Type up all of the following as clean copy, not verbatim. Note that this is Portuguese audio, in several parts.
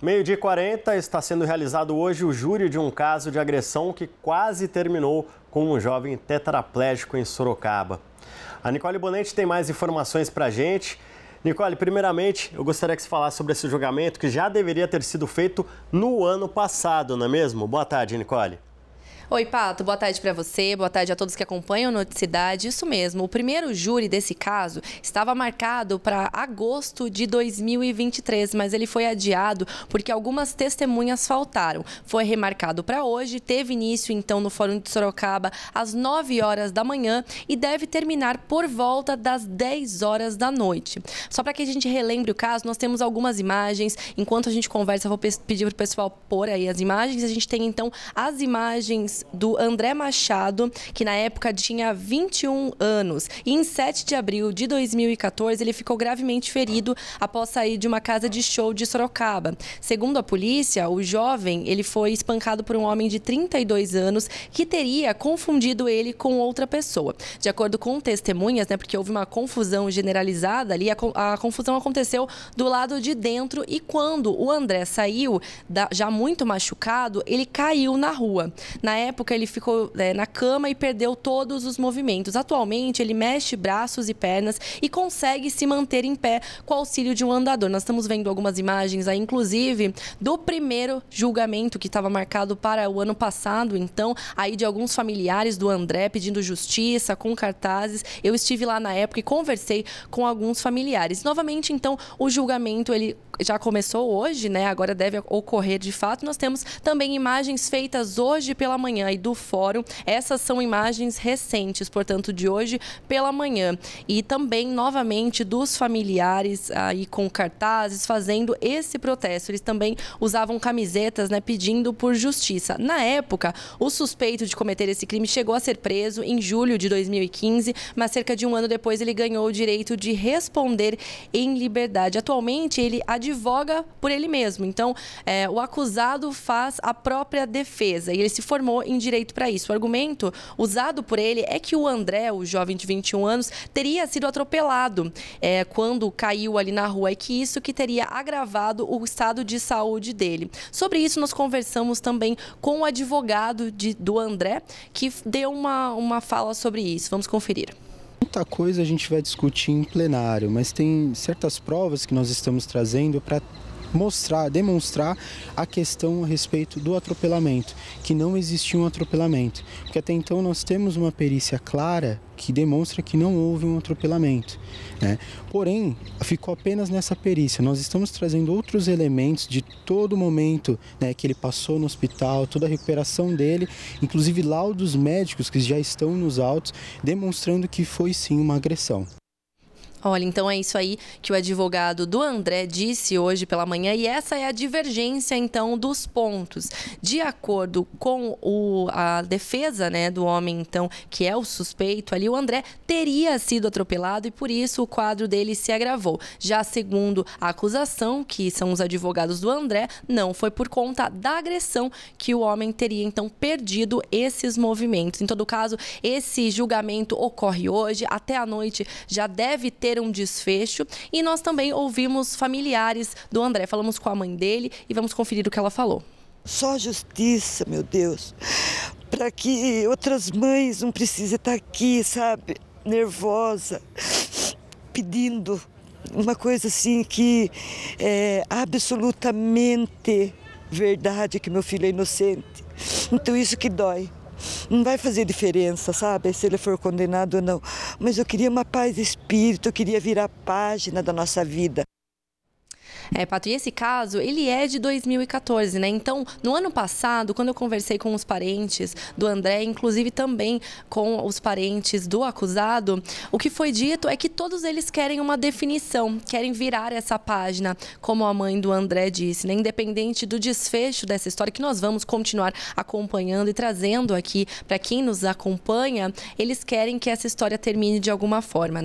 12h40, está sendo realizado hoje o júri de um caso de agressão que quase terminou com um jovem tetraplégico em Sorocaba. A Nicole Bonetti tem mais informações para a gente. Nicole, primeiramente, eu gostaria que você falasse sobre esse julgamento que já deveria ter sido feito no ano passado, não é mesmo? Boa tarde, Nicole. Oi, Pato. Boa tarde para você, boa tarde a todos que acompanham o Noticidade. Isso mesmo, o primeiro júri desse caso estava marcado para agosto de 2023, mas ele foi adiado porque algumas testemunhas faltaram. Foi remarcado para hoje, teve início então no Fórum de Sorocaba às 9 horas da manhã e deve terminar por volta das 10 horas da noite. Só para que a gente relembre o caso, nós temos algumas imagens. Enquanto a gente conversa, eu vou pedir para o pessoal pôr aí as imagens. A gente tem então as imagens do André Machado, que na época tinha 21 anos. E em 7 de abril de 2014, ele ficou gravemente ferido após sair de uma casa de show de Sorocaba. Segundo a polícia, o jovem ele foi espancado por um homem de 32 anos que teria confundido ele com outra pessoa. De acordo com testemunhas, porque houve uma confusão generalizada ali, a confusão aconteceu do lado de dentro e quando o André saiu, já muito machucado, ele caiu na rua. Na época, ele ficou na cama e perdeu todos os movimentos. Atualmente, ele mexe braços e pernas e consegue se manter em pé com o auxílio de um andador. Nós estamos vendo algumas imagens aí, inclusive, do primeiro julgamento que estava marcado para o ano passado. Então, aí de alguns familiares do André pedindo justiça, com cartazes. Eu estive lá na época e conversei com alguns familiares. Novamente, então, o julgamento ele já começou hoje, agora deve ocorrer de fato. Nós temos também imagens feitas hoje pela manhã aí do fórum. Essas são imagens recentes, portanto, de hoje pela manhã. E também, novamente, dos familiares aí com cartazes fazendo esse protesto. Eles também usavam camisetas, pedindo por justiça. Na época, o suspeito de cometer esse crime chegou a ser preso em julho de 2015, mas cerca de um ano depois ele ganhou o direito de responder em liberdade. Atualmente, ele advoga por ele mesmo. Então, o acusado faz a própria defesa e ele se formou em direito para isso. O argumento usado por ele é que o André, o jovem de 21 anos, teria sido atropelado quando caiu ali na rua e que isso que teria agravado o estado de saúde dele. Sobre isso, nós conversamos também com o advogado do André, que deu uma fala sobre isso. Vamos conferir. Muita coisa a gente vai discutir em plenário, mas tem certas provas que nós estamos trazendo para demonstrar a questão a respeito do atropelamento, que não existiu um atropelamento. Porque até então nós temos uma perícia clara que demonstra que não houve um atropelamento, Porém, ficou apenas nessa perícia. Nós estamos trazendo outros elementos de todo o momento que ele passou no hospital, toda a recuperação dele, inclusive laudos médicos que já estão nos autos, demonstrando que foi sim uma agressão. Olha, então é isso aí que o advogado do André disse hoje pela manhã e essa é a divergência, então, dos pontos. De acordo com a defesa, do homem, então, que é o suspeito ali, o André teria sido atropelado e por isso o quadro dele se agravou. Já segundo a acusação, que são os advogados do André, não foi por conta da agressão que o homem teria, então, perdido esses movimentos. Em todo caso, esse julgamento ocorre hoje, até a noite já deve ter um desfecho e nós também ouvimos familiares do André. Falamos com a mãe dele e vamos conferir o que ela falou. Só justiça, meu Deus, para que outras mães não precisem estar aqui, sabe, nervosa, pedindo uma coisa assim que é absolutamente verdade, que meu filho é inocente. Então isso que dói. Não vai fazer diferença, sabe, se ele for condenado ou não. Mas eu queria uma paz de espírito, eu queria virar a página da nossa vida. Pato, e esse caso, ele é de 2014, Então, no ano passado, quando eu conversei com os parentes do André, inclusive também com os parentes do acusado, o que foi dito é que todos eles querem uma definição, querem virar essa página, como a mãe do André disse, Independente do desfecho dessa história, que nós vamos continuar acompanhando e trazendo aqui para quem nos acompanha, eles querem que essa história termine de alguma forma,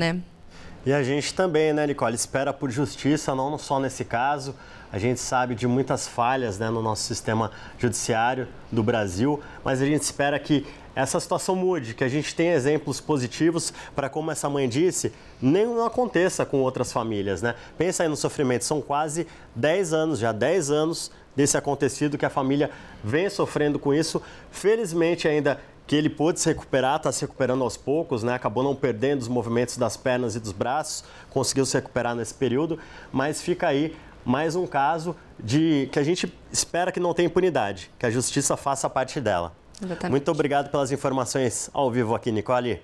E a gente também, Nicole, espera por justiça, não só nesse caso, A gente sabe de muitas falhas, né, no nosso sistema judiciário do Brasil, mas a gente espera que essa situação mude, que a gente tenha exemplos positivos para, como essa mãe disse, nem não aconteça com outras famílias, né? Pensa aí no sofrimento, são quase 10 anos, já 10 anos desse acontecido que a família vem sofrendo com isso. Felizmente ainda que ele pôde se recuperar, está se recuperando aos poucos, né? Acabou não perdendo os movimentos das pernas e dos braços, conseguiu se recuperar nesse período, mas fica aí mais um caso de que a gente espera que não tenha impunidade, que a justiça faça a parte dela. Exatamente. Muito obrigado pelas informações ao vivo aqui, Nicole.